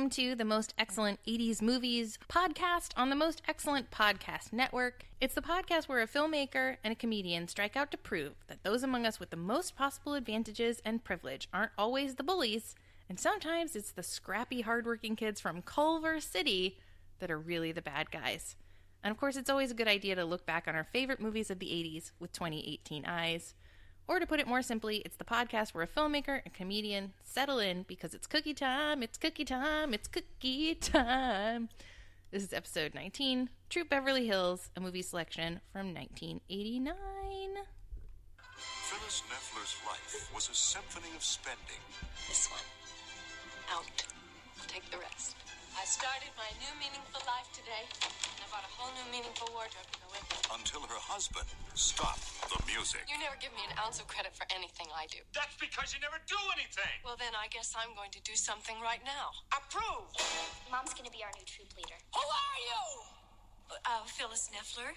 welcome to the Most Excellent 80s Movies podcast on the Most Excellent Podcast Network. It's the podcast where a filmmaker and a comedian strike out to prove that those among us with the most possible advantages and privilege aren't always the bullies, and sometimes it's the scrappy, hardworking kids from Culver City that are really the bad guys. And of course, it's always a good idea to look back on our favorite movies of the 80s with 2018 eyes. Or to put it more simply, it's the podcast where a filmmaker and comedian settle in because it's cookie time, it's cookie time, it's cookie time. This is episode 19, True Beverly Hills, a movie selection from 1989. Phyllis Neffler's life was a symphony of spending. This one. Out. I'll take the rest. I started my new meaningful life today, and I bought a whole new meaningful wardrobe to go with it. Until her husband stopped the music. You never give me an ounce of credit for anything I do. That's because you never do anything. Well, then I guess I'm going to do something right now. Approve. Mom's gonna be our new troop leader. Who are you? Phyllis Neffler,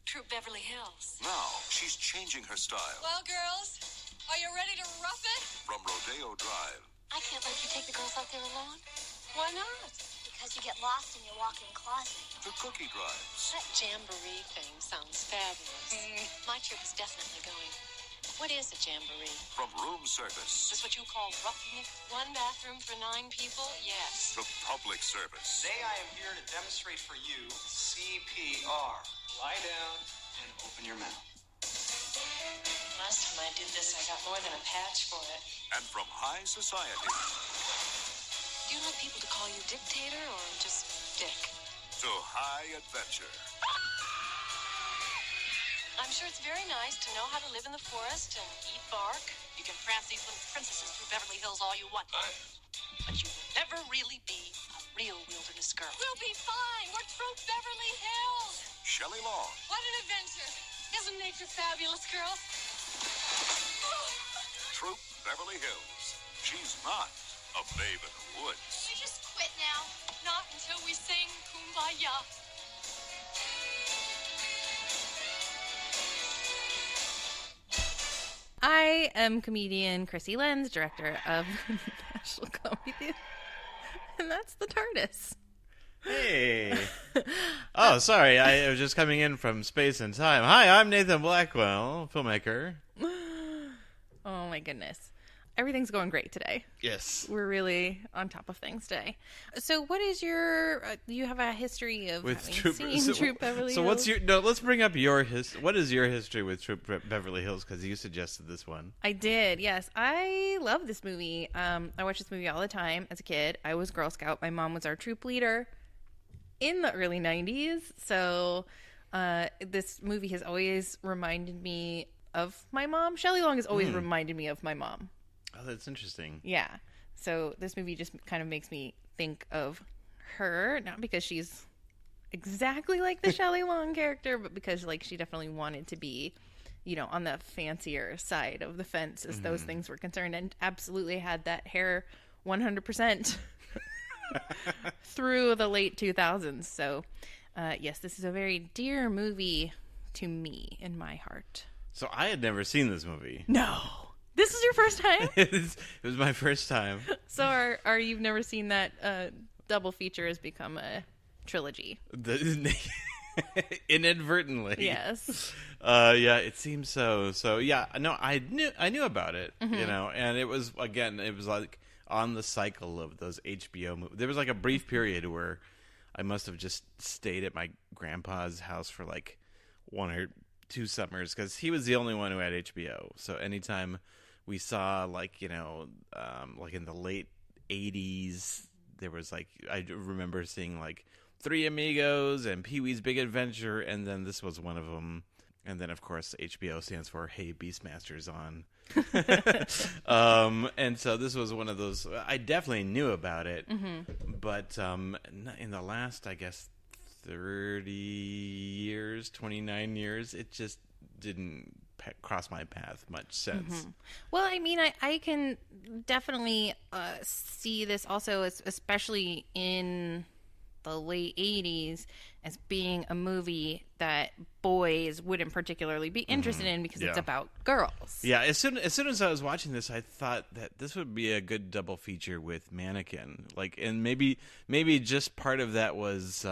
Troop Beverly Hills. Now she's changing her style. Well, girls, are you ready to rough it? From Rodeo Drive I can't let you take the girls out there alone. Why not? Because you get lost in your walk-in closet. to Cookie Drives. That jamboree thing sounds fabulous. My trip is definitely going. What is a jamboree? From Room Service Is this what you call roughing it? One bathroom for 9 people? Yes. to Public Service. Today I am here to demonstrate for you CPR. Lie down and open your mouth. Last time I did this, I got more than a patch for it. And from High Society Do you like people to call you dictator or just Dick? to High Adventure. I'm sure it's very nice to know how to live in the forest and eat bark. You can prance these little princesses through Beverly Hills all you want. But you will never really be a real wilderness girl. We'll be fine. We're through Beverly Hills. Shelley Long, What an adventure. Isn't nature fabulous, girls? Troop Beverly Hills. She's not a babe in the woods. You just quit now. Not until we sing Kumbaya. I am comedian Krissy Lenz, director of National Comedy Theater, and that's the TARDIS. Hey. Oh, sorry. I was just coming in from space and time. Hi, I'm Nathan Blackwell, filmmaker. Oh my goodness. Everything's going great today. Yes. We're really on top of things today. So what is your, you have a history of having seen Troop Beverly Hills? So what's your, no, let's bring up your what is your history with Troop Beverly Hills? Because you suggested this one. I did, yes. I love this movie. I watched this movie all the time as a kid. I was Girl Scout. My mom was our troop leader in the early 90s. So this movie has always reminded me of my mom. Shelley Long has always reminded me of my mom. Oh, that's interesting. Yeah. So this movie just kind of makes me think of her, not because she's exactly like the Shelley Long character, but because like she definitely wanted to be, you know, on the fancier side of the fence as those things were concerned, and absolutely had that hair 100% through the late 2000s. So yes, this is a very dear movie to me in my heart. So I had never seen this movie. No. This is your first time? It was my first time. So are you've never seen that double feature has become a trilogy? Inadvertently. Yes. Yeah, it seems so. So yeah, no, I knew about it, you know, and it was like on the cycle of those HBO movies. There was like a brief period where I must have just stayed at my grandpa's house for like 1 or 2 summers because he was the only one who had HBO. So anytime we saw, like, you know, like in the late 80s, there was like, I remember seeing like Three Amigos and Pee-wee's Big Adventure, and then this was one of them. And then, of course, HBO stands for Hey Beastmaster's on. And so this was one of those, I definitely knew about it, but in the last, I guess, 30 years, 29 years, it just didn't cross my path much since. Well, I mean, I can definitely see this also, especially in the late 80s, as being a movie that boys wouldn't particularly be interested in because it's about girls. Yeah, as soon as I was watching this, I thought that this would be a good double feature with Mannequin. Like, and maybe just part of that was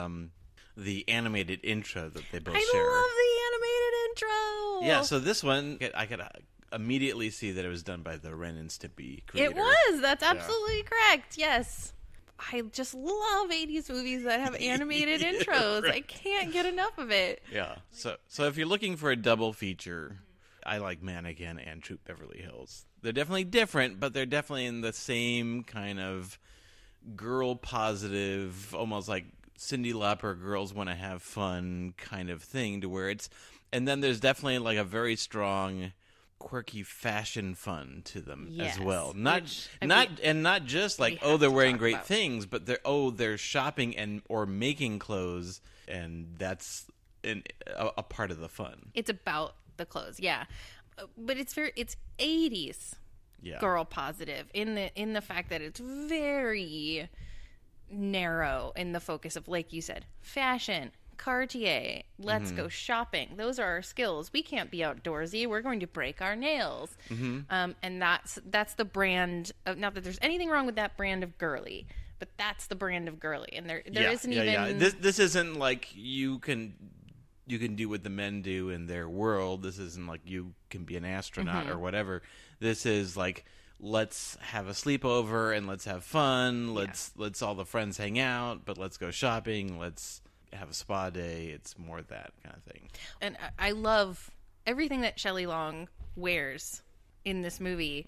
the animated intro that they both share. I love the animated intro. Yeah, so this one, I could immediately see that it was done by the Ren and Stimpy creator. It was. That's absolutely correct. Yes. I just love 80s movies that have animated intros. Right. I can't get enough of it. Yeah. So if you're looking for a double feature, I like Mannequin and Troop Beverly Hills. They're definitely different, but they're definitely in the same kind of girl positive, almost like Cyndi Lauper, girls want to have fun kind of thing, to where it's, and then there's definitely like a very strong quirky fashion fun to them as well. Not just like, oh, they're wearing great things, but they're shopping and or making clothes, and that's a part of the fun. It's about the clothes, yeah. But it's 80s girl positive in the fact that it's very narrow in the focus of, like you said, fashion, Cartier, let's go shopping. Those are our skills. We can't be outdoorsy. We're going to break our nails. And that's the brand of, not that there's anything wrong with that brand of girly, but that's the brand of girly. And there isn't even this isn't like you can do what the men do in their world. This isn't like you can be an astronaut or whatever. This is like, let's have a sleepover and let's have fun. Let's all the friends hang out, but let's go shopping. Let's have a spa day. It's more that kind of thing. And I love everything that Shelley Long wears in this movie.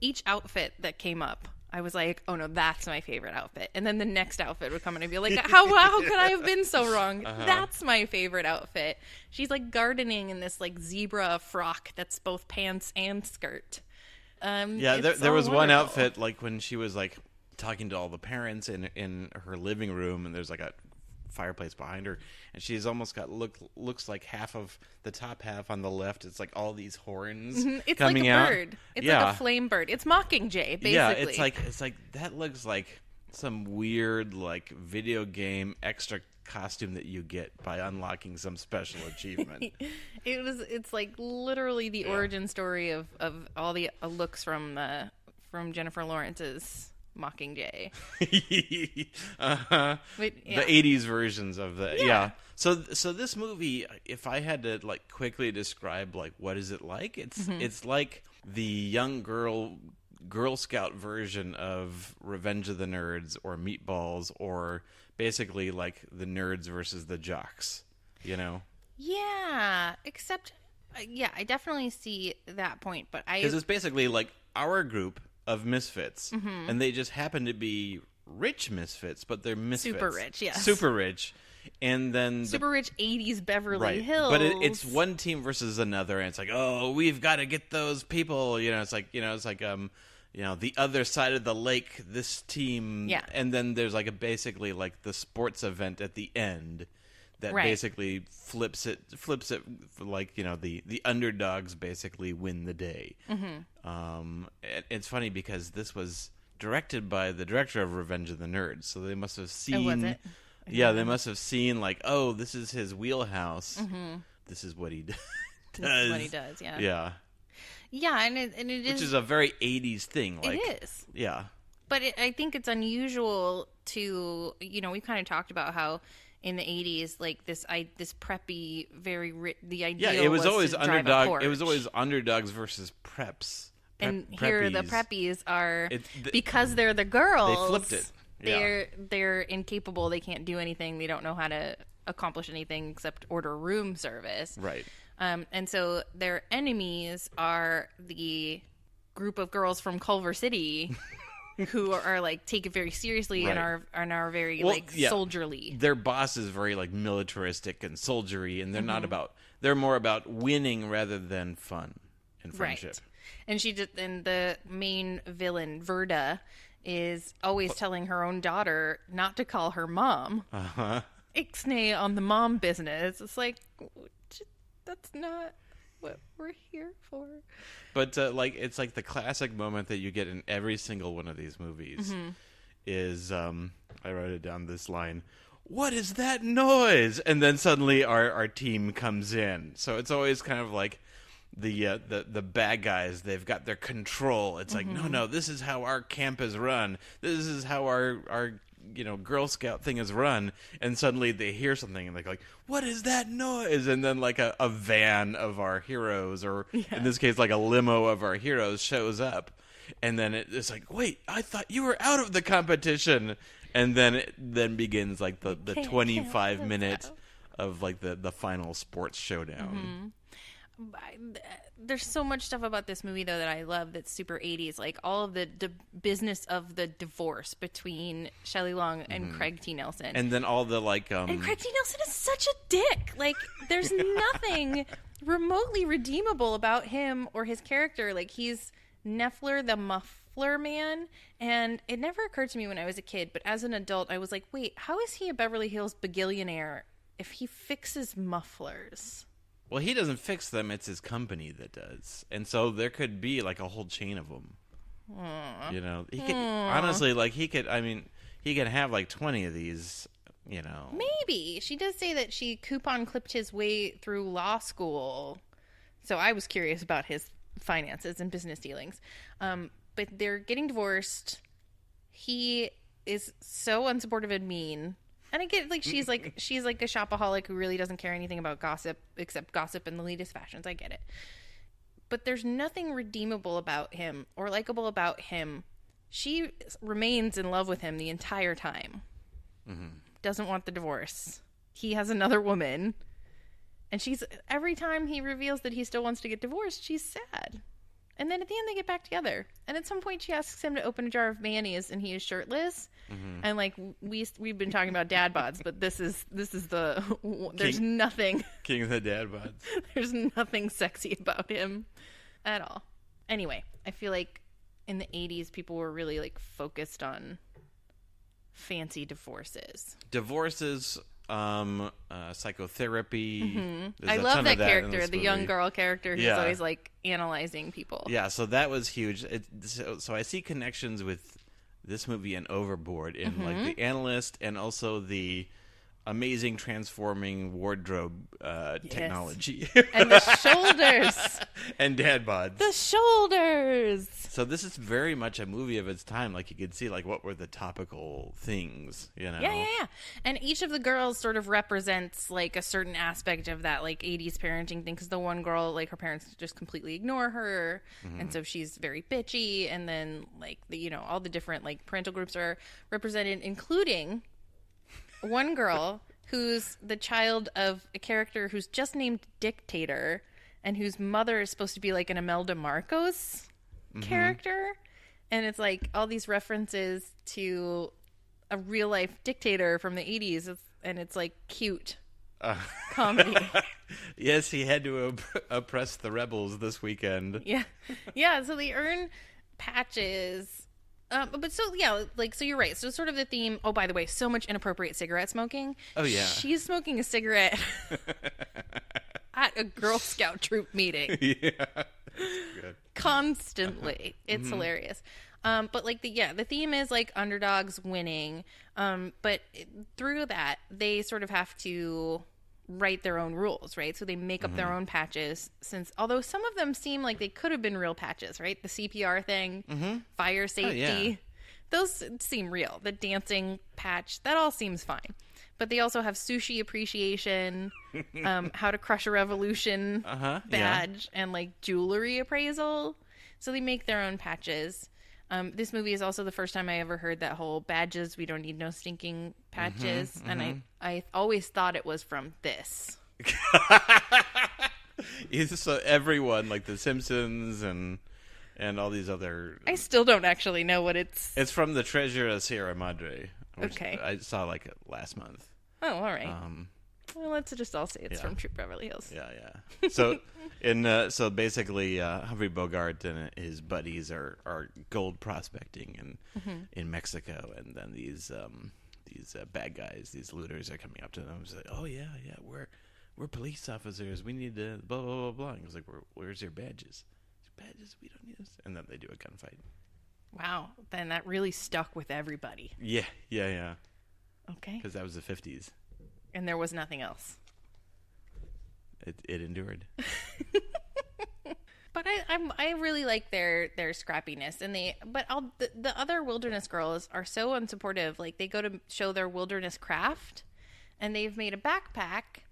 Each outfit that came up, I was like, oh no, that's my favorite outfit. And then the next outfit would come and I'd be like, how could I have been so wrong? That's my favorite outfit. She's like gardening in this like zebra frock that's both pants and skirt. There was one outfit, like when she was like talking to all the parents in her living room, and there's like a fireplace behind her, and she's almost got looks like half of the top half on the left. It's like all these horns it's coming like a out. Bird. It's like a flame bird. It's Mockingjay, basically. Yeah, it's like that looks like some weird like video game extra costume that you get by unlocking some special achievement. It's like literally the origin story of all the looks from Jennifer Lawrence's Mockingjay. The 80s versions of the So this movie, if I had to like quickly describe like what is it like, it's like the young Girl Scout version of Revenge of the Nerds or Meatballs, or basically like the nerds versus the jocks, you know? Yeah, except I definitely see that point, but because it's basically like our group of misfits, and they just happen to be rich misfits, but they're misfits. Super rich, yes. Super rich. And then super rich 80s Beverly Hills. But it's one team versus another, and it's like, oh, we've got to get those people. It's like the other side of the lake, this team. Yeah. And then there's like basically like the sports event at the end that basically flips it like, the underdogs basically win the day. It's funny because this was directed by the director of Revenge of the Nerds, so they must have seen. Oh, was it? Yeah, they must have seen like, oh, this is his wheelhouse. This is what he does. This is what he does. Yeah. Yeah. Yeah, and it is, which is a very 80s thing. Like, it is. Yeah. But I think it's unusual to, we've kind of talked about how in the 80s, like this preppy, very the idea. Yeah, it was always underdog. It was always underdogs versus preps. And here the preppies are because they're the girls. They flipped it. Yeah. They're incapable. They can't do anything. They don't know how to accomplish anything except order room service. Right. And so their enemies are the group of girls from Culver City who are like take it very seriously and are very soldierly. Their boss is very like militaristic and soldiery, and they're they're more about winning rather than fun and friendship. Right. And the main villain, Verda, is always telling her own daughter not to call her mom. Ixnay on the mom business. It's like, that's not what we're here for. But it's like the classic moment that you get in every single one of these movies is, I wrote it down, this line: what is that noise? And then suddenly our team comes in. So it's always kind of like the bad guys, they've got their control. It's like, no, this is how our camp is run. This is how our Girl Scout thing is run. And suddenly they hear something and they're like, what is that noise? And then like a van of our heroes, or in this case, like a limo of our heroes shows up. And then it's like, wait, I thought you were out of the competition. And then it then begins like the 25 minutes of like the final sports showdown. There's so much stuff about this movie, though, that I love that's super 80s. Like all of the business of the divorce between Shelley Long and Craig T. Nelson. And then all the like... And Craig T. Nelson is such a dick. Like, there's nothing remotely redeemable about him or his character. Like, he's Neffler the Muffler Man. And it never occurred to me when I was a kid, but as an adult, I was like, wait, how is he a Beverly Hills bagillionaire if he fixes mufflers? Well, he doesn't fix them. It's his company that does. And so there could be like a whole chain of them. He could honestly, like he could have like 20 of these, Maybe. She does say that she coupon clipped his way through law school. So I was curious about his finances and business dealings. But they're getting divorced. He is so unsupportive and mean. And I get, like, she's like a shopaholic who really doesn't care anything about gossip except gossip and the latest fashions. I get it. But there's nothing redeemable about him or likable about him. She remains in love with him the entire time. Doesn't want the divorce. He has another woman. And every time he reveals that he still wants to get divorced, she's sad. And then at the end, they get back together. And at some point, she asks him to open a jar of mayonnaise, and he is shirtless. And like we've been talking about dad bods, but this is there's nothing. King of the dad bods. There's nothing sexy about him at all. Anyway, I feel like in the 80s, people were really like focused on fancy divorces. Psychotherapy. I love that character, the young girl character who's always like analyzing people. Yeah, so that was huge. So I see connections with this movie and Overboard in like the analyst and also the amazing transforming wardrobe technology. And the shoulders. And dad bods. The shoulders. So this is very much a movie of its time. Like you could see like what were the topical things, Yeah. And each of the girls sort of represents like a certain aspect of that like 80s parenting thing. Because the one girl, like her parents just completely ignore her. And so she's very bitchy. And then like all the different like parental groups are represented, including one girl who's the child of a character who's just named Dictator and whose mother is supposed to be like an Imelda Marcos character. And it's like all these references to a real life dictator from the 80s. And it's like cute comedy. Yes, he had to oppress the rebels this weekend. Yeah. So they earn patches. But so you're right. So sort of the theme. Oh, by the way, so much inappropriate cigarette smoking. Oh yeah, she's smoking a cigarette at a Girl Scout troop meeting. Yeah, good. Constantly. It's hilarious. But like the theme is like underdogs winning. But through that, they sort of have to write their own rules, right? So they make up their own patches, although some of them seem like they could have been real patches, right? The CPR thing, fire safety, yeah. Those seem real. The dancing patch, that all seems fine. But they also have sushi appreciation, how to crush a revolution badge, and like jewelry appraisal. So they make their own patches. This movie is also the first time I ever heard that whole badges, we don't need no stinking patches. And I always thought it was from this. So everyone, like The Simpsons and all these other... I still don't actually know what it's... It's from The Treasure of Sierra Madre, which okay. I saw like last month. Oh, all right. Well, let's just all say it's from Troop Beverly Hills. Yeah. So, so basically, Humphrey Bogart and his buddies are gold prospecting in Mexico, and then these bad guys, these looters, are coming up to them and say, "Oh yeah, we're police officers. We need to blah blah blah blah." And he's like, "Where's your badges? Badges? We don't need this." And then they do a gunfight. Wow, then that really stuck with everybody. Yeah. Okay. Because that was the 50s. And there was nothing else. It endured. But I really like their scrappiness, and the other wilderness girls are so unsupportive. Like, they go to show their wilderness craft, and they've made a backpack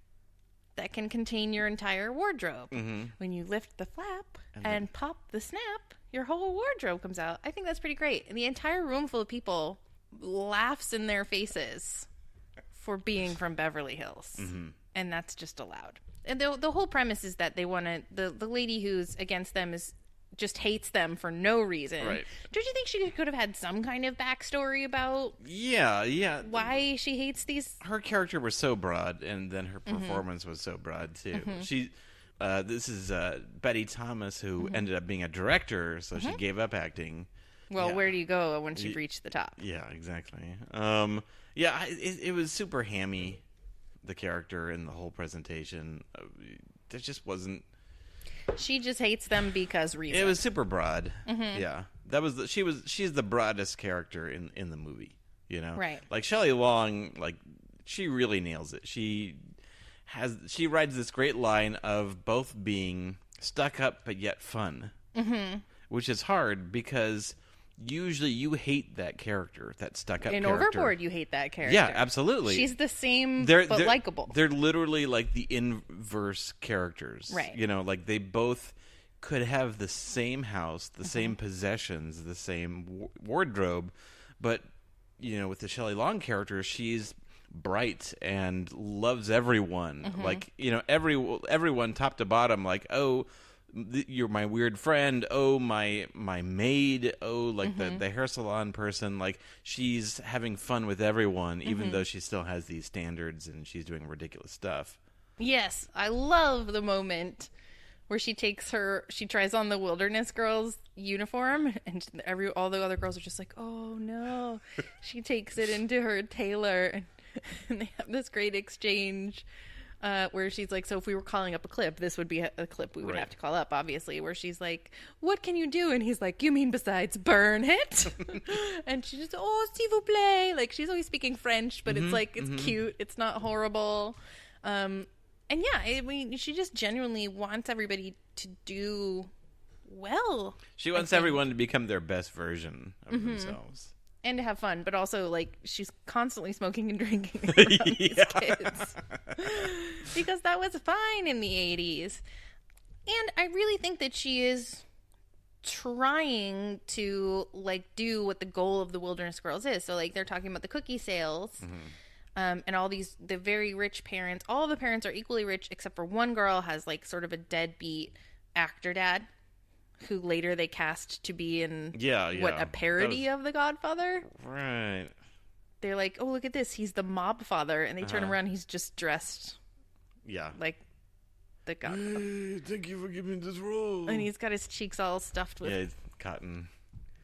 that can contain your entire wardrobe. Mm-hmm. When you lift the flap and pop the snap, your whole wardrobe comes out. I think that's pretty great. And the entire room full of people laughs in their faces for being from Beverly Hills, and that's just allowed. And the whole premise is that they want to, the lady who's against them just hates them for no reason. Right. Don't you think she could have had some kind of backstory about why she hates these? Her character was so broad, and then her performance was so broad, too. She, this is Betty Thomas, who ended up being a director, so she gave up acting. Well, where do you go once you've reached the top? Yeah, exactly. It was super hammy, the character and the whole presentation. There just wasn't. She just hates them because reason. It was super broad. Yeah, that was she's the broadest character in the movie. You know, right? Like Shelley Long, like she really nails it. She rides this great line of both being stuck up but yet fun, which is hard because usually you hate that character, that stuck-up character. In Overboard, you hate that character. Yeah, absolutely. She's the same, but likable. They're literally like the inverse characters. Right. You know, like they both could have the same house, the same possessions, the same wardrobe, but, you know, with the Shelley Long character, she's bright and loves everyone. Like, you know, everyone top to bottom, like, oh, you're my weird friend. Oh, my maid. Oh, like the hair salon person. Like, she's having fun with everyone, even though she still has these standards and she's doing ridiculous stuff. Yes, I love the moment where she tries on the Wilderness Girls uniform, and all the other girls are just like, oh no. She takes it into her tailor, and they have this great exchange. Where she's like, so if we were calling up a clip, this would be a clip we would have to call up, obviously, where she's like, what can you do? And he's like, you mean besides burn it? And she's just, oh, s'il vous plaît. Like, she's always speaking French, but it's like, it's cute. It's not horrible. And yeah, I mean, she just genuinely wants everybody to do well. She wants everyone to become their best version of themselves. And to have fun, but also, like, she's constantly smoking and drinking around these kids. Because that was fine in the 80s. And I really think that she is trying to, like, do what the goal of the Wilderness Girls is. So, like, they're talking about the cookie sales. And all the very rich parents. All the parents are equally rich, except for one girl has, like, sort of a deadbeat actor dad, who later they cast to be in a parody of The Godfather. Right. They're like, oh, look at this. He's the mob father. And they turn around, he's just dressed like The Godfather. Hey, thank you for giving me this role. And he's got his cheeks all stuffed with... Yeah, cotton.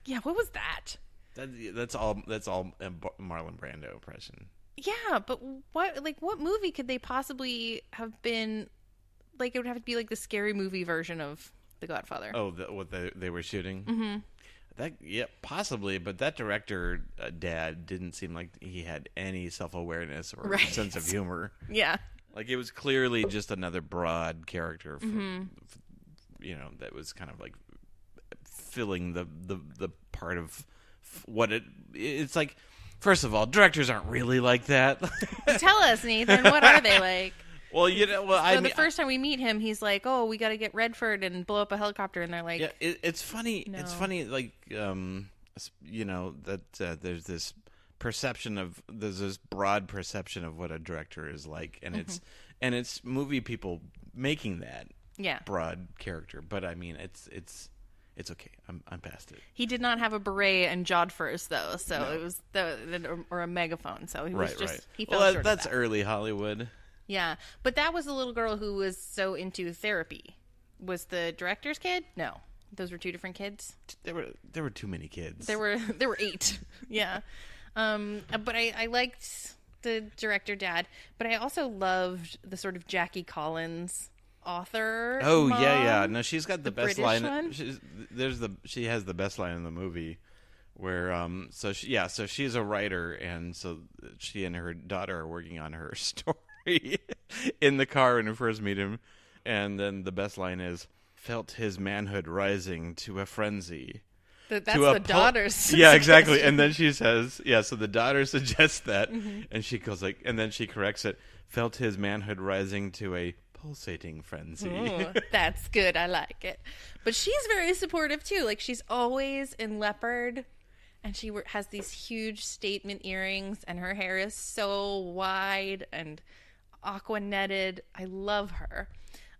Yeah, what was that? That's all a Marlon Brando impression. Yeah, but what movie could they possibly have been... Like, it would have to be like the Scary Movie version of The Godfather. Oh, what they were shooting? Possibly, but that director, dad, didn't seem like he had any self-awareness or sense of humor. Yeah. Like, it was clearly just another broad character, you know, that was kind of like filling the part of what it's like. First of all, directors aren't really like that. Tell us, Nathan, what are they like? Well, you know, the first time we meet him, he's like, "Oh, we got to get Redford and blow up a helicopter," and they're like, "Yeah, it's funny. No. It's funny, like, you know, that there's this broad perception of what a director is like, and it's movie people making that broad character. But I mean, it's okay. I'm past it. He did not have a beret and jodhpurs though, so it was or a megaphone. So he was just he fell short of that's that. Early Hollywood. Yeah, but that was the little girl who was so into therapy. Was the director's kid? No, those were two different kids. There were too many kids. There were 8. Yeah, but I liked the director dad, but I also loved the sort of Jackie Collins author. Oh mom, yeah. No, she's got the best British line. one? She has the best line in the movie, where so she's a writer, and so she and her daughter are working on her story in the car when we first meet him, and then the best line is, "Felt his manhood rising to a frenzy." That's the daughter's yeah, exactly. And then she says, so the daughter suggests that, and she goes like, and then she corrects it, "Felt his manhood rising to a pulsating frenzy." Ooh, that's good. I like it. But she's very supportive too. Like, she's always in leopard, and she has these huge statement earrings, and her hair is so wide and aqua netted. I love her.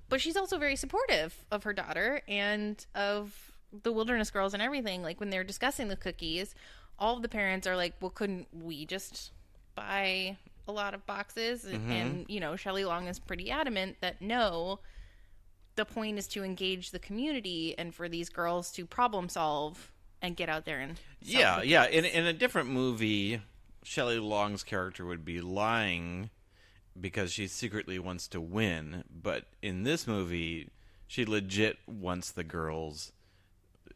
But she's also very supportive of her daughter and of the Wilderness Girls and everything. Like, when they're discussing the cookies, all of the parents are like, well, couldn't we just buy a lot of boxes? And you know, Shelley Long is pretty adamant that no, the point is to engage the community and for these girls to problem solve and get out there and sell cookies. In a different movie, Shelley Long's character would be lying because she secretly wants to win, but in this movie, she legit wants the girls,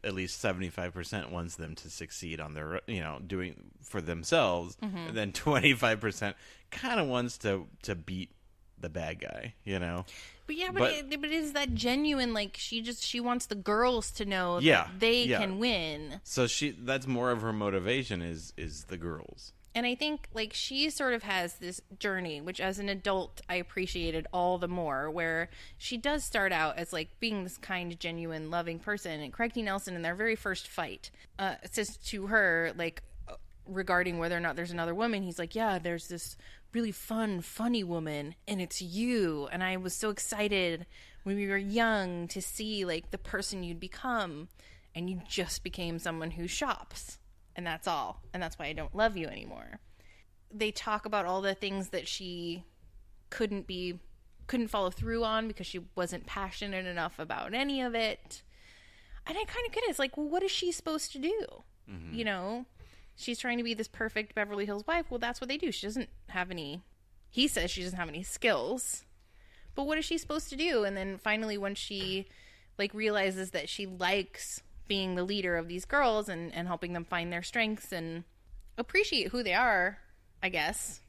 at least 75% wants them to succeed on their, doing for themselves, and then 25% kind of wants to beat the bad guy, But yeah, but it is that genuine, like, she wants the girls to know that they can win. So that's more of her motivation is the girls. And I think, like, she sort of has this journey, which as an adult I appreciated all the more, where she does start out as, like, being this kind, genuine, loving person. And Craig T. Nelson, in their very first fight, says to her, like, regarding whether or not there's another woman, he's like, yeah, there's this really funny woman, and it's you. And I was so excited when we were young to see, like, the person you'd become. And you just became someone who shops. And that's all. And that's why I don't love you anymore. They talk about all the things that she couldn't follow through on because she wasn't passionate enough about any of it. And I kind of get it. It's like, well, what is she supposed to do? She's trying to be this perfect Beverly Hills wife. Well, that's what they do. She doesn't have any, he says she doesn't have any skills. But what is she supposed to do? And then finally, when she, like, realizes that she likes being the leader of these girls and helping them find their strengths and appreciate who they are, I guess,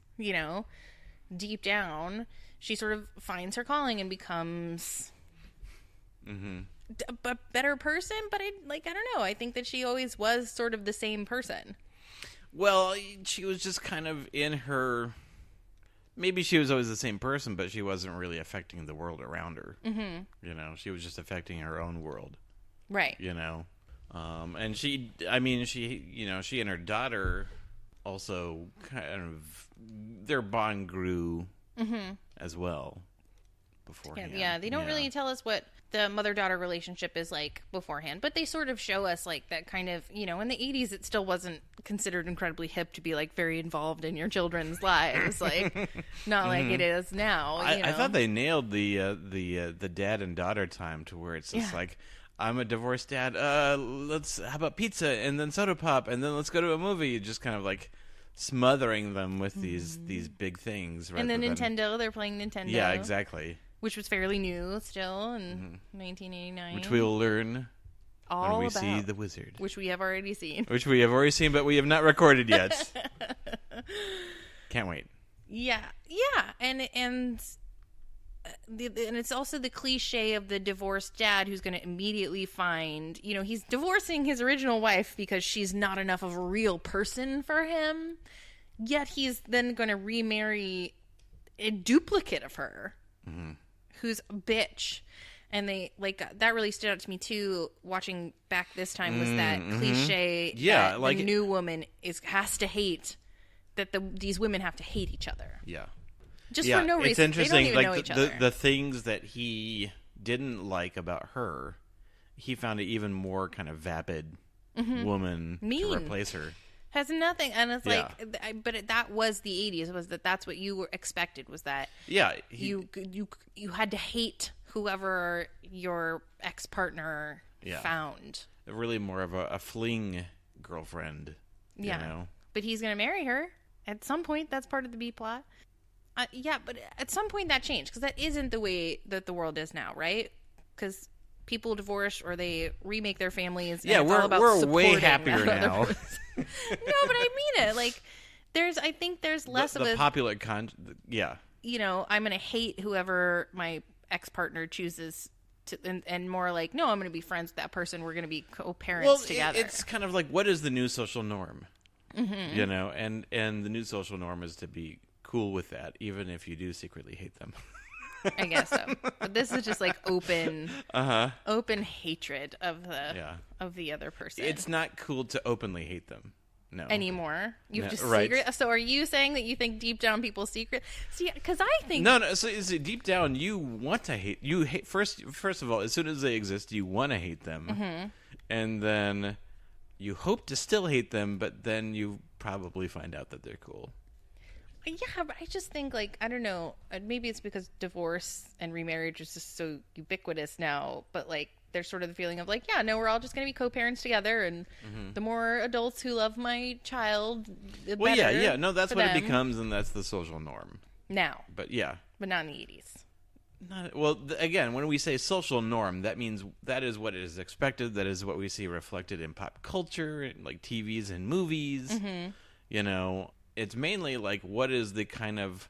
deep down, she sort of finds her calling and becomes a better person. But I don't know. I think that she always was sort of the same person. Well, she was just kind of in her, maybe she was always the same person, but she wasn't really affecting the world around her. She was just affecting her own world. Right. And she and her daughter also kind of, their bond grew as well beforehand. Yeah, they don't really tell us what the mother-daughter relationship is like beforehand, but they sort of show us, like, that kind of, in the 80s it still wasn't considered incredibly hip to be, like, very involved in your children's lives, like, not like it is now. I thought they nailed the dad and daughter time to where it's just like, I'm a divorced dad. How about pizza and then soda pop and then let's go to a movie. Just kind of like smothering them with these big things. And then Nintendo, they're playing Nintendo. Yeah, exactly. Which was fairly new still in 1989. Which we'll learn all when we about, see The Wizard. Which we have already seen. Which we have already seen, but we have not recorded yet. Can't wait. Yeah, and it's also the cliche of the divorced dad who's going to immediately find, he's divorcing his original wife because she's not enough of a real person for him, yet he's then going to remarry a duplicate of her, who's a bitch. And they, like, that really stood out to me too, watching back this time, was that cliche that like the new woman has to hate, that these women have to hate each other. Yeah. Just for no reason. It's interesting. They don't even know each other. The things that he didn't like about her, he found an even more kind of vapid woman to replace her. Has nothing, and it's but that was the 80s. Was that's what you were expected? Was that you had to hate whoever your ex-partner found? Really more of a fling girlfriend. Yeah, but he's gonna marry her at some point. That's part of the B plot. But at some point that changed, because that isn't the way that the world is now, right? Because people divorce or they remake their families. Yeah, and it's all about we're way supporting happier that other now. person. No, but I mean it. Like, I think there's less of the a popular yeah. You know, I'm going to hate whoever my ex-partner chooses to, and more like, no, I'm going to be friends with that person. We're going to be co-parents together. It's kind of like, what is the new social norm? Mm-hmm. You know, and the new social norm is to be cool with that, even if you do secretly hate them. I guess so. But this is just like open hatred of the other person. It's not cool to openly hate them. No. Anymore. You've just right. secret. So are you saying that you think deep down people secret? See, because I think No. So is it deep down you want to hate? You hate first of all. As soon as they exist, you want to hate them, mm-hmm. and then you hope to still hate them, but then you probably find out that they're cool. Yeah, but I just think, like, I don't know, maybe it's because divorce and remarriage is just so ubiquitous now, but, like, there's sort of the feeling of, like, yeah, no, we're all just going to be co-parents together, and the more adults who love my child, the Well, better. yeah, no, that's what them. it becomes, and that's the social norm. Now. But, yeah. But not in the 80s. Well, again, when we say social norm, that means that is what is expected, that is what we see reflected in pop culture, like TVs and movies, you know. It's mainly like what is the kind of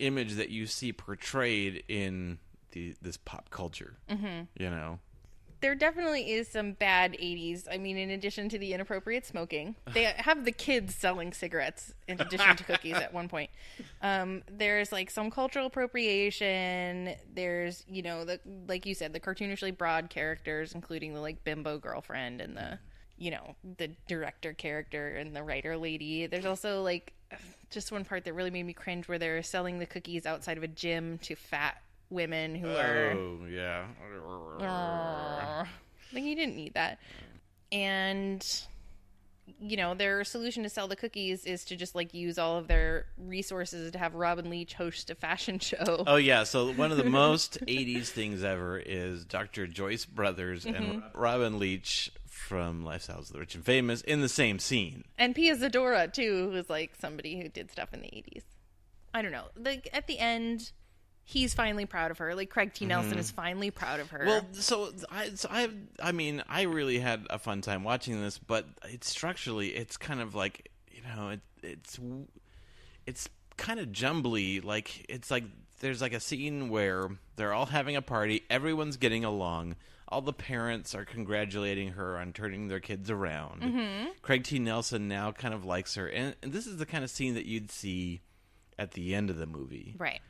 image that you see portrayed in this pop culture, you know? There definitely is some bad 80s. I mean, in addition to the inappropriate smoking, they have the kids selling cigarettes in addition to cookies at one point. There's like some cultural appropriation. There's, you know, like you said, the cartoonishly broad characters, including the like bimbo girlfriend and the, you know, the director character and the writer lady. There's also like just one part that really made me cringe where they're selling the cookies outside of a gym to fat women who are... Oh, yeah. Like, you didn't need that. And, you know, their solution to sell the cookies is to just, like, use all of their resources to have Robin Leach host a fashion show. Oh, yeah. So one of the most 80s things ever is Dr. Joyce Brothers and Robin Leach from Lifestyles of the Rich and Famous in the same scene. And Pia Zadora, too, who was, like, somebody who did stuff in the 80s. I don't know. Like, at the end... He's finally proud of her. Like, Craig T. Nelson is finally proud of her. Well, I mean, I really had a fun time watching this, but structurally, it's kind of like, you know, it's kind of jumbly. Like, it's like there's like a scene where they're all having a party, everyone's getting along, all the parents are congratulating her on turning their kids around. Craig T. Nelson now kind of likes her, and this is the kind of scene that you'd see at the end of the movie. Right.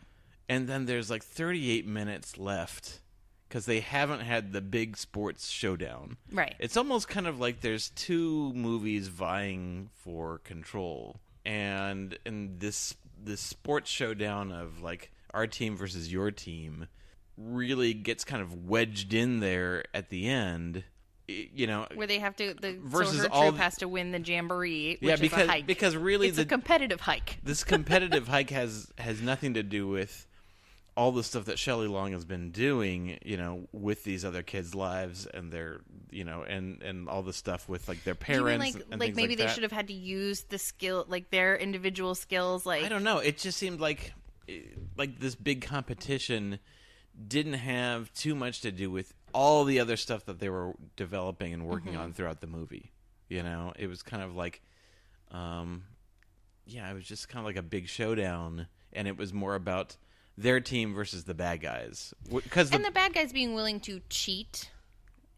And then there's like 38 minutes left because they haven't had the big sports showdown. Right. It's almost kind of like there's two movies vying for control. And in this sports showdown of like our team versus your team really gets kind of wedged in there at the end. You know, where they have to versus so her all troop has to win the jamboree, which is a hike. Because really it's a competitive hike. This competitive hike has nothing to do with all the stuff that Shelley Long has been doing, you know, with these other kids' lives and their, you know, and all the stuff with like their parents. Like, and like things maybe like they that. should have had to use the skill, like their individual skills. Like, I don't know. It just seemed like this big competition didn't have too much to do with all the other stuff that they were developing and working on throughout the movie. You know, it was kind of like, it was just kind of like a big showdown, and it was more about their team versus the bad guys. And the bad guys being willing to cheat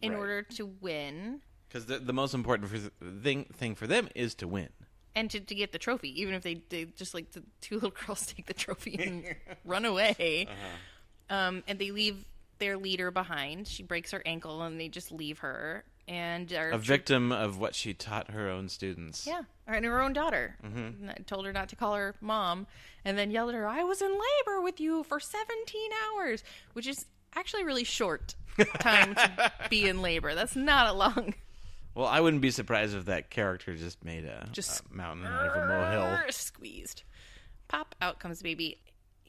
in order to win. Because the most important thing for them is to win. And to get the trophy, even if they just like the two little girls take the trophy and run away. And they leave their leader behind. She breaks her ankle and they just leave her. And a victim of what she taught her own students. Yeah, and her own daughter. And I told her not to call her mom, and then yelled at her, "I was in labor with you for 17 hours," which is actually really short time to be in labor. That's not a long. Well, I wouldn't be surprised if that character just made a mountain out of a molehill. Squeezed. Pop, out comes baby.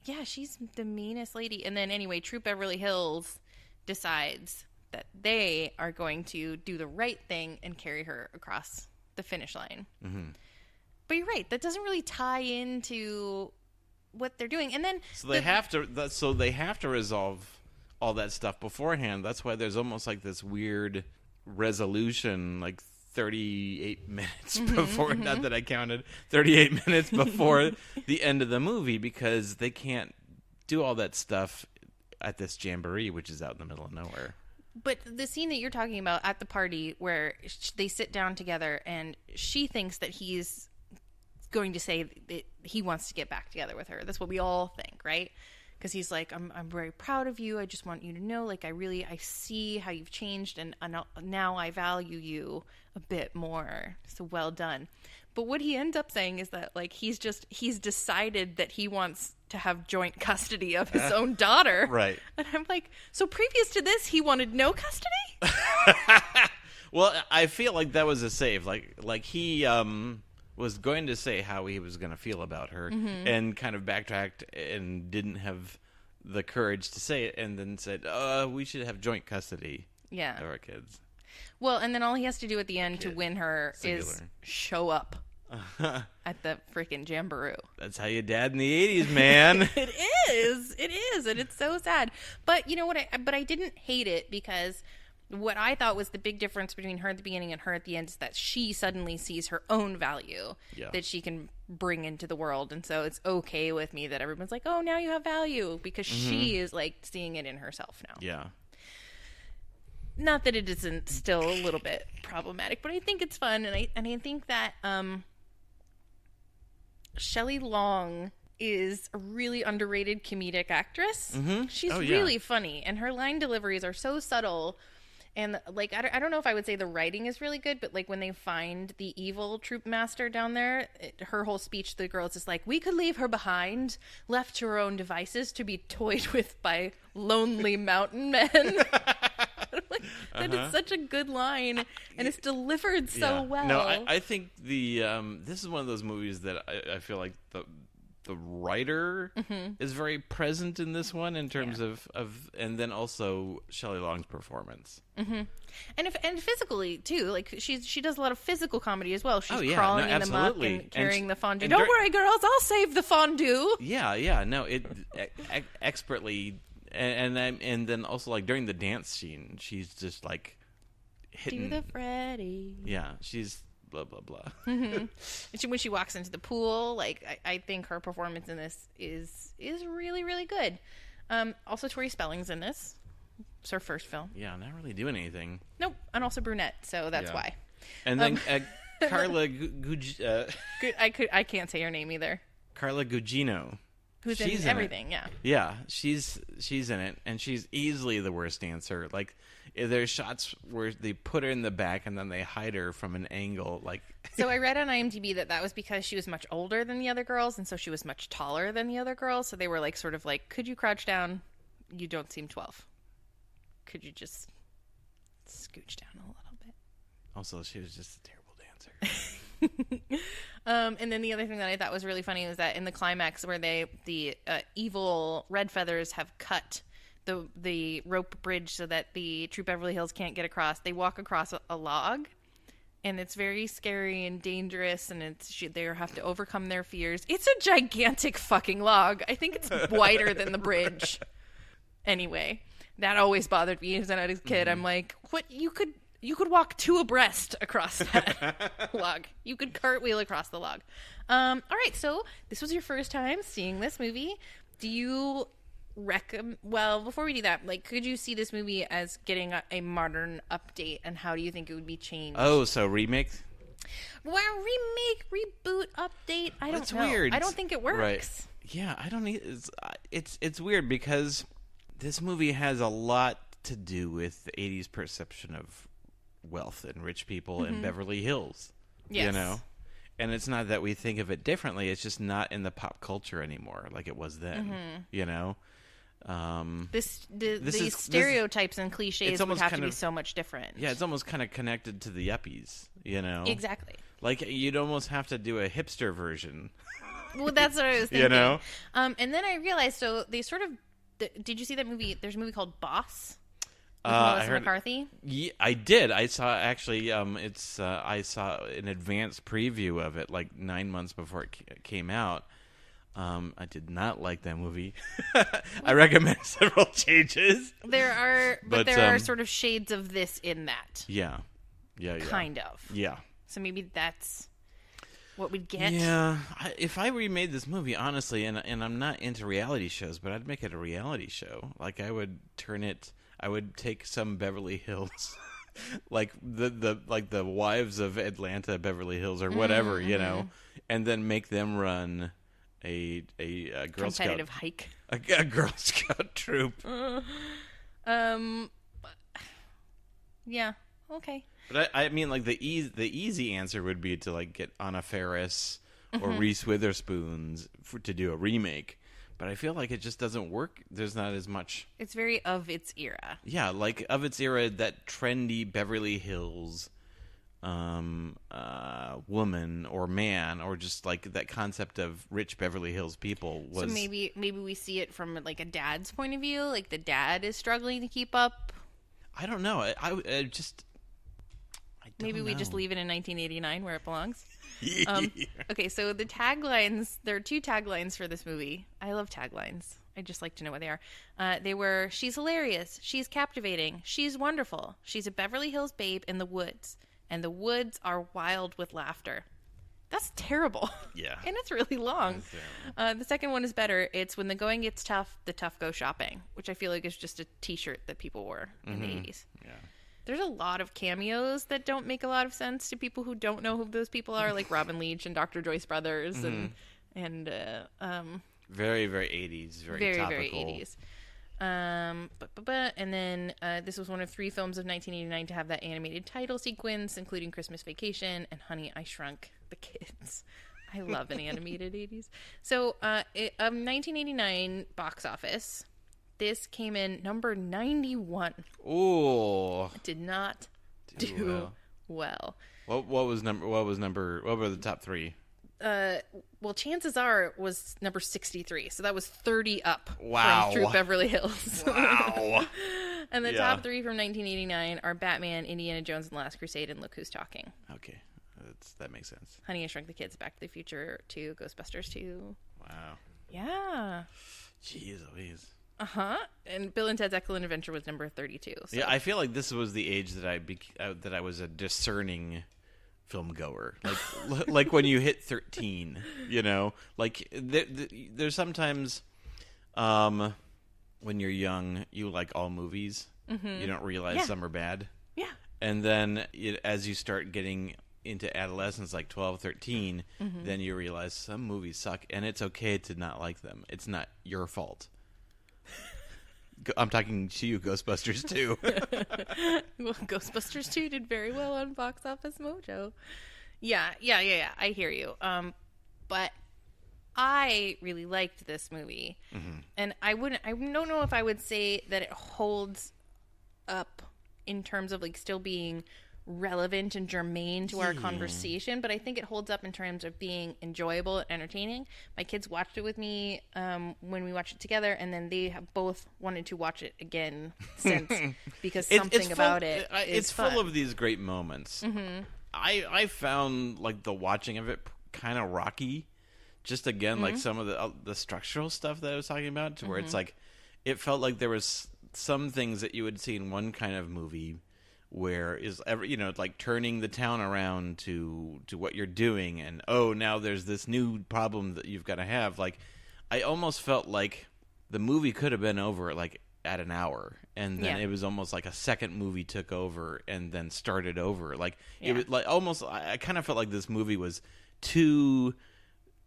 Yeah, she's the meanest lady. And then anyway, Troop Beverly Hills decides that they are going to do the right thing and carry her across the finish line. But you're right, that doesn't really tie into what they're doing. And then they have to resolve all that stuff beforehand. That's why there's almost like this weird resolution, like 38 minutes before, not that I counted, 38 minutes before the end of the movie, because they can't do all that stuff at this jamboree, which is out in the middle of nowhere. But the scene that you're talking about at the party where they sit down together and she thinks that he's going to say that he wants to get back together with her. That's what we all think, right? Because he's like, I'm very proud of you. I just want you to know, like, I see how you've changed, and now I value you a bit more. So well done. But what he ends up saying is that, like, he's decided that he wants to have joint custody of his own daughter. Right. And I'm like, so previous to this, he wanted no custody? Well, I feel like that was a save. Like he was going to say how he was going to feel about her, and kind of backtracked and didn't have the courage to say it, and then said, we should have joint custody of our kids. Well, and then all he has to do at the end to win her is show up at the freaking jamboree. That's how you dad in the 80s, man. It is, and it's so sad. But you know what? I didn't hate it, because what I thought was the big difference between her at the beginning and her at the end is that she suddenly sees her own value that she can bring into the world. And so it's okay with me that everyone's like, oh, now you have value, because she is like seeing it in herself now. Yeah. Not that it isn't still a little bit problematic, but I think it's fun. And I think that Shelley Long is a really underrated comedic actress. She's really funny, and her line deliveries are so subtle. And, like, I don't know if I would say the writing is really good, but, like, when they find the evil troop master down there, her whole speech, the girl's just like, we could leave her behind, left to her own devices, to be toyed with by lonely mountain men. Like, that is such a good line, and it's delivered so well. No, I think this is one of those movies that I feel like the writer is very present in this one in terms of and then also Shelley Long's performance. And physically too, like she does a lot of physical comedy as well. She's no, crawling in the muck absolutely. and carrying the fondue. and Don't worry, girls, I'll save the fondue. It expertly, and then also, like, during the dance scene, she's just like hitting Do the Freddy. Yeah, she's blah blah blah. And when she walks into the pool, like, I think her performance in this is really, really good. Also, Tori Spelling's in this. It's her first film. Yeah, not really doing anything. Nope, and also brunette, so that's why. And then Carla I can't say her name either. Carla Gugino, who's in everything. Yeah, she's in it, and she's easily the worst dancer. Like, there's shots where they put her in the back and then they hide her from an angle. Like, so I read on IMDb that was because she was much older than the other girls, and so she was much taller than the other girls. So they were like, sort of like, could you crouch down? You don't seem 12. Could you just scooch down a little bit? Also, she was just a terrible dancer. And then the other thing that I thought was really funny was that in the climax where the evil Red Feathers have cut the rope bridge so that the Troop Beverly Hills can't get across, they walk across a log, and it's very scary and dangerous, and they have to overcome their fears. It's a gigantic fucking log. I think it's wider than the bridge. Anyway, that always bothered me as a kid. I'm like, what? You could walk two abreast across that log. You could cartwheel across the log. All right, so this was your first time seeing this movie. Do you recommend? Well, before we do that, like, could you see this movie as getting a modern update, and how do you think it would be changed? Oh, so remake? Well, remake, reboot, update. I don't know. That's weird. I don't think it works. Right. Yeah, I don't need. It's weird because this movie has a lot to do with the 80s perception of wealth and rich people in Beverly Hills. Yes. You know? And it's not that we think of it differently. It's just not in the pop culture anymore like it was then. You know? These stereotypes and cliches would have to be so much different. Yeah, it's almost kind of connected to the yuppies, you know? Exactly. Like, you'd almost have to do a hipster version. Well, that's what I was thinking. You know? And then I realized, so they sort of... Did you see that movie? There's a movie called Boss with Melissa McCarthy. Yeah, I did. I saw, actually, I saw an advanced preview of it, like 9 months before it came out. I did not like that movie. I recommend several changes. There are sort of shades of this in that. Yeah. Kind of. Yeah. So maybe that's what we'd get. Yeah. If I remade this movie, honestly, and I'm not into reality shows, but I'd make it a reality show. Like, I would take some Beverly Hills, like the wives of Atlanta Beverly Hills or whatever, you know, and then make them run a Girl Scout competitive hike. A Girl Scout troop. Yeah. Okay. But I mean, like, the easy answer would be to, like, get Anna Faris or Reese Witherspoon to do a remake. But I feel like it just doesn't work. There's not as much. It's very of its era. Yeah, like of its era, that trendy Beverly Hills woman or man, or just like that concept of rich Beverly Hills people was. So maybe we see it from like a dad's point of view. Like the dad is struggling to keep up. I don't know. I just. Maybe we know. just leave it in 1989 where it belongs. Okay, so the taglines, there are 2 taglines for this movie. I love taglines. I just like to know what they are. They were, she's hilarious, she's captivating, she's wonderful, she's a Beverly Hills babe in the woods, and the woods are wild with laughter. That's terrible. Yeah. And it's really long. The second one is better. It's when the going gets tough, the tough go shopping, which I feel like is just a t-shirt that people wore in the 80s. Yeah. There's a lot of cameos that don't make a lot of sense to people who don't know who those people are, like Robin Leach and Dr. Joyce Brothers, and very, very 80s, very topical. Very 80s. And then this was one of 3 films of 1989 to have that animated title sequence, including Christmas Vacation and Honey, I Shrunk the Kids. I love an animated 80s. So, 1989 box office. This came in number 91. Ooh. It did not do well. What were the top 3? Well, chances are it was number 63. So that was 30 up Wow. from Troop Beverly Hills. Wow. And the top 3 from 1989 are Batman, Indiana Jones and the Last Crusade, and Look Who's Talking. Okay. That makes sense. Honey, I Shrunk the Kids, Back to the Future 2, Ghostbusters 2. Wow. Yeah. Jeez Louise. And Bill and Ted's Excellent Adventure was number 32. So. Yeah, I feel like this was the age that I was a discerning film goer. Like like when you hit 13, you know, like there's sometimes when you're young, you like all movies. You don't realize some are bad. Yeah. And then as you start getting into adolescence, like 12, 13, then you realize some movies suck, and it's okay to not like them. It's not your fault. I'm talking to you, Ghostbusters 2. Well, Ghostbusters 2 did very well on Box Office Mojo. Yeah. I hear you. But I really liked this movie. And I don't know if I would say that it holds up in terms of like still being relevant and germane to our conversation, but I think it holds up in terms of being enjoyable and entertaining. My kids watched it with me when we watched it together, and then they have both wanted to watch it again since because something about it is it's fun. full of these great moments. I found like the watching of it kind of rocky. Just again, like some of the structural stuff that I was talking about, to where it's like it felt like there was some things that you would see in one kind of movie where is every, you know, like turning the town around to what you're doing, and now there's this new problem that you've got to have. Like I almost felt like the movie could have been over like at an hour, and then it was almost like a second movie took over and then started over. Like it was like almost, I kind of felt like this movie was 2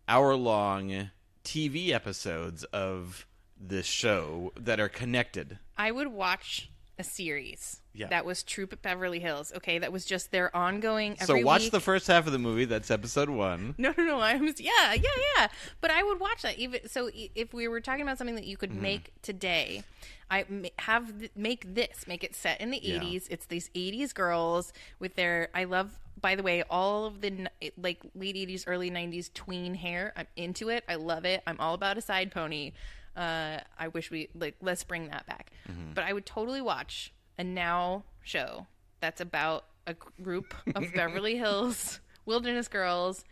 hour-long TV episodes of this show that are connected. I would watch a series that was Troop at Beverly Hills. Okay, that was just their ongoing. Every so watch week. the first half of the movie. That's episode 1. No. Yeah. But I would watch that. Even so, if we were talking about something that you could make today, make it set in the 80s. It's these 80s girls with their. I love. By the way, all of the like late 80s, early 90s tween hair. I'm into it. I love it. I'm all about a side pony. I wish let's bring that back. But I would totally watch a now show that's about a group of Beverly Hills wilderness girls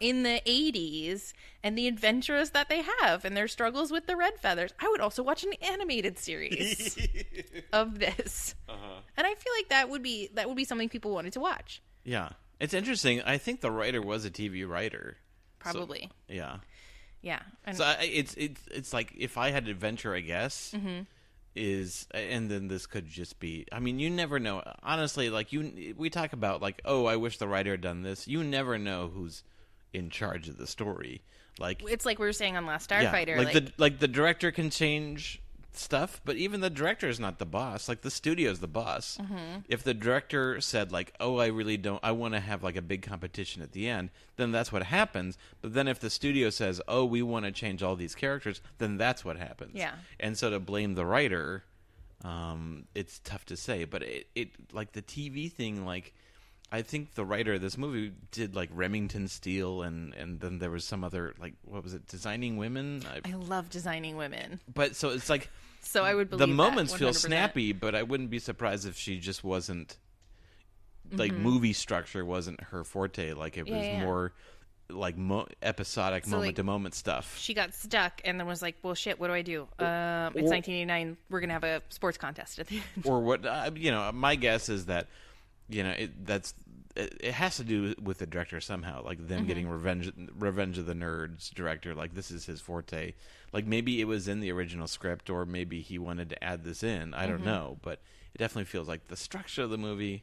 in the 80s and the adventures that they have and their struggles with the red feathers. I would also watch an animated series of this. And I feel like that would be something people wanted to watch. Yeah. It's interesting. I think the writer was a TV writer. Probably. So, yeah. Yeah. So it's like if I had to venture a guess, and then this could just be. I mean, you never know. Honestly, like we talk about like, oh, I wish the writer had done this. You never know who's in charge of the story. Like it's like we were saying on Last Starfighter. Like the director can change stuff, but even the director is not the boss. Like the studio's the boss. If the director said like, oh, I want to have like a big competition at the end, then that's what happens. But then if the studio says, oh, we want to change all these characters, then that's what happens. Yeah. And so to blame the writer, it's tough to say. But it like the TV thing, like I think the writer of this movie did like Remington Steele, and then there was some other, like, what was it, Designing Women? I love Designing Women. But so it's like, so I would believe the moments that, feel snappy, but I wouldn't be surprised if she just wasn't, like, movie structure wasn't her forte. Like, it was more like episodic, moment-to-moment stuff. She got stuck and then was like, well, shit, what do I do? It's 1989. We're going to have a sports contest at the end. Or what, my guess is that, it has to do with the director somehow, like them getting Revenge of the Nerds director, like this is his forte. Like maybe it was in the original script, or maybe he wanted to add this in. I don't know, but it definitely feels like the structure of the movie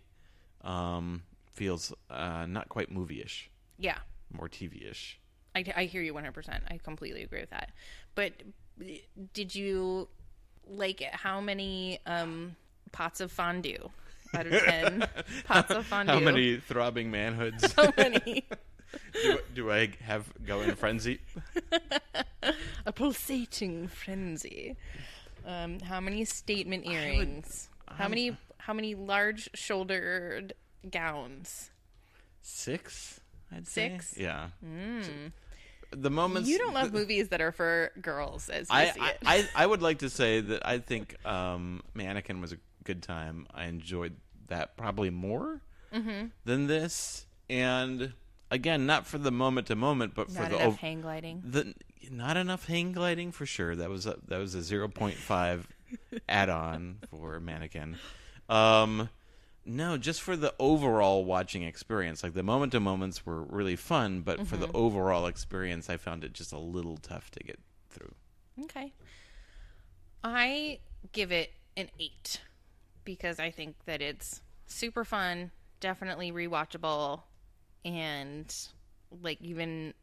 feels not quite movie-ish. Yeah. More TV-ish. I hear you 100%. I completely agree with that. But did you like it? How many pots of fondue? Out of 10 pots of fondue. How many throbbing manhoods? How many? do I go in frenzy? A pulsating frenzy. How many statement earrings? How many large shouldered gowns? 6, I'd say. 6? Yeah. The moments you don't love movies that are for girls, as you see it. I would like to say that I think Mannequin was a good time. I enjoyed that probably more than this, and again, not for the moment to moment, but not for enough hang gliding. Not enough hang gliding for sure. That was a 0.5 add-on for Mannequin. No, just for the overall watching experience. Like the moment to moments were really fun, but for the overall experience, I found it just a little tough to get through. Okay, I give it an 8. Because I think that it's super fun, definitely rewatchable, and like even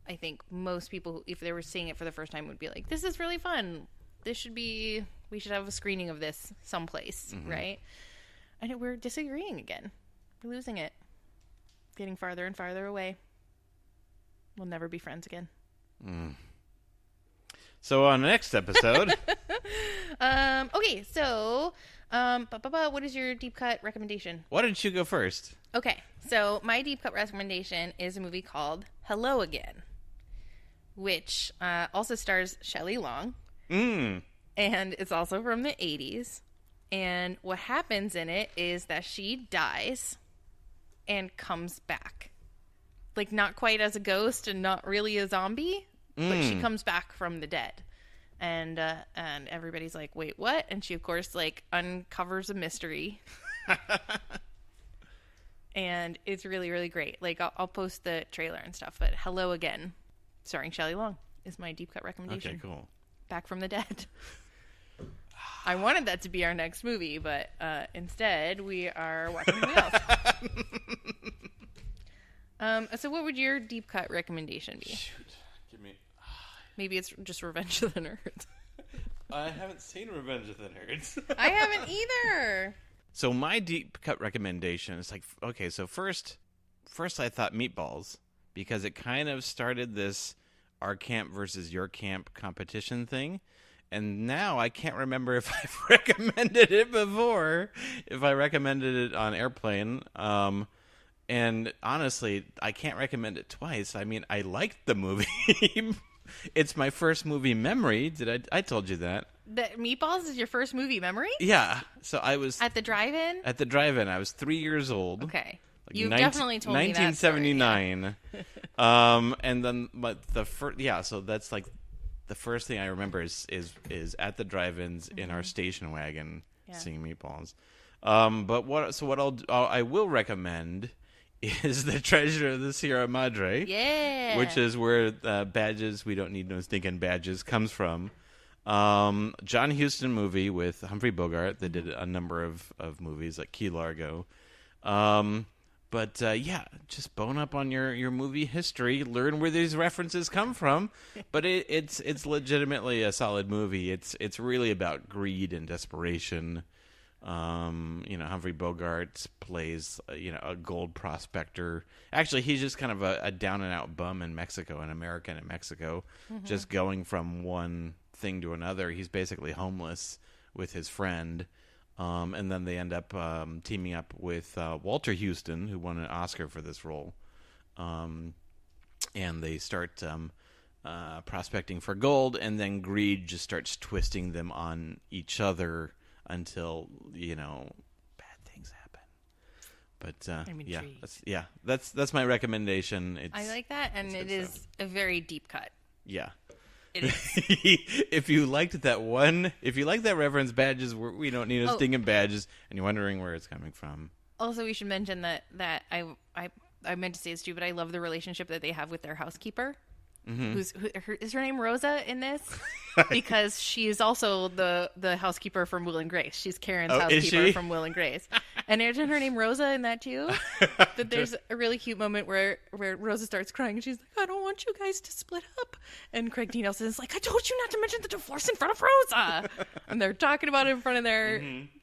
I think most people, if they were seeing it for the first time, would be like, "This is really fun. We should have a screening of this someplace, right?" And we're disagreeing again. We're losing it, getting farther and farther away. We'll never be friends again. So on the next episode, okay, so. What is your deep cut recommendation? Why don't you go first? Okay, so my deep cut recommendation is a movie called Hello Again, which also stars Shelley Long. And it's also from the 80s. And what happens in it is that she dies and comes back. Like, not quite as a ghost and not really a zombie, but she comes back from the dead. And everybody's like, wait, what? And she, of course, like, uncovers a mystery. And it's really, really great. Like, I'll post the trailer and stuff. But Hello Again, starring Shelley Long, is my deep cut recommendation. Okay, cool. Back from the Dead. I wanted that to be our next movie, but instead we are watching something else. So what would your deep cut recommendation be? Shoot. Give me... Maybe it's just Revenge of the Nerds. I haven't seen Revenge of the Nerds. I haven't either. So my deep cut recommendation is like, okay, so first I thought Meatballs, because it kind of started this our camp versus your camp competition thing. And now I can't remember if I've recommended it before, if I recommended it on Airplane. And honestly, I can't recommend it twice. I mean, I liked the movie. It's my first movie memory. I told you that. That Meatballs is your first movie memory? Yeah. So I was... At the drive-in? At the drive-in. I was 3 years old. Okay. You've definitely told me that story. 1979. And then, but the first, so that's like the first thing I remember is at the drive-ins in our station wagon seeing Meatballs. But what I will recommend is The Treasure of the Sierra Madre. Yeah. Which is where Badges, We Don't Need No Stinking Badges comes from. John Huston movie with Humphrey Bogart. They did a number of movies like Key Largo. But just bone up on your movie history. Learn where these references come from. But it's legitimately a solid movie. It's really about greed and desperation. Humphrey Bogart plays a gold prospector. Actually, he's just kind of a down and out bum in Mexico, an American in Mexico, just going from one thing to another. He's basically homeless with his friend. And then they end up teaming up with Walter Huston, who won an Oscar for this role. And they start prospecting for gold, and then greed just starts twisting them on each other until, bad things happen. But, that's my recommendation. I like that, and it is stuff. A very deep cut. Yeah. It is. If you liked that reference, Badges, we don't need no stinging badges, and you're wondering where it's coming from. Also, we should mention that I meant to say this too, but I love the relationship that they have with their housekeeper. Mm-hmm. Is her name Rosa in this? Because she is also the housekeeper from Will and Grace. She's Karen's housekeeper from Will and Grace. And isn't her name Rosa in that too? But there's a really cute moment where Rosa starts crying and she's like, I don't want you guys to split up. And Craig T. Nelson is like, I told you not to mention the divorce in front of Rosa. And they're talking about it in front of their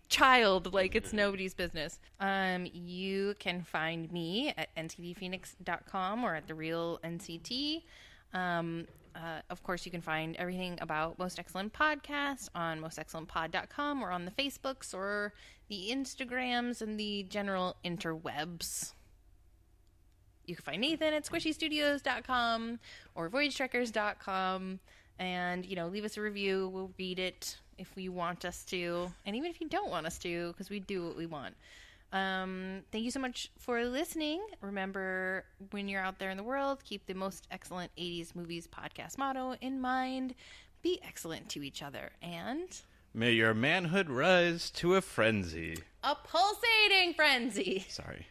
child like it's nobody's business. You can find me at ntdphoenix.com or at The Real NCT. Of course, you can find everything about Most Excellent Podcast on mostexcellentpod.com or on the Facebooks or the Instagrams and the general interwebs. You can find Nathan at squishystudios.com or voyagetrekkers.com and, leave us a review. We'll read it if you want us to, and even if you don't want us to, because we do what we want. Thank you so much for listening. Remember, when you're out there in the world, keep the Most Excellent 80s Movies podcast motto in mind. Be excellent to each other, and may your manhood rise to a frenzy. A pulsating frenzy. Sorry.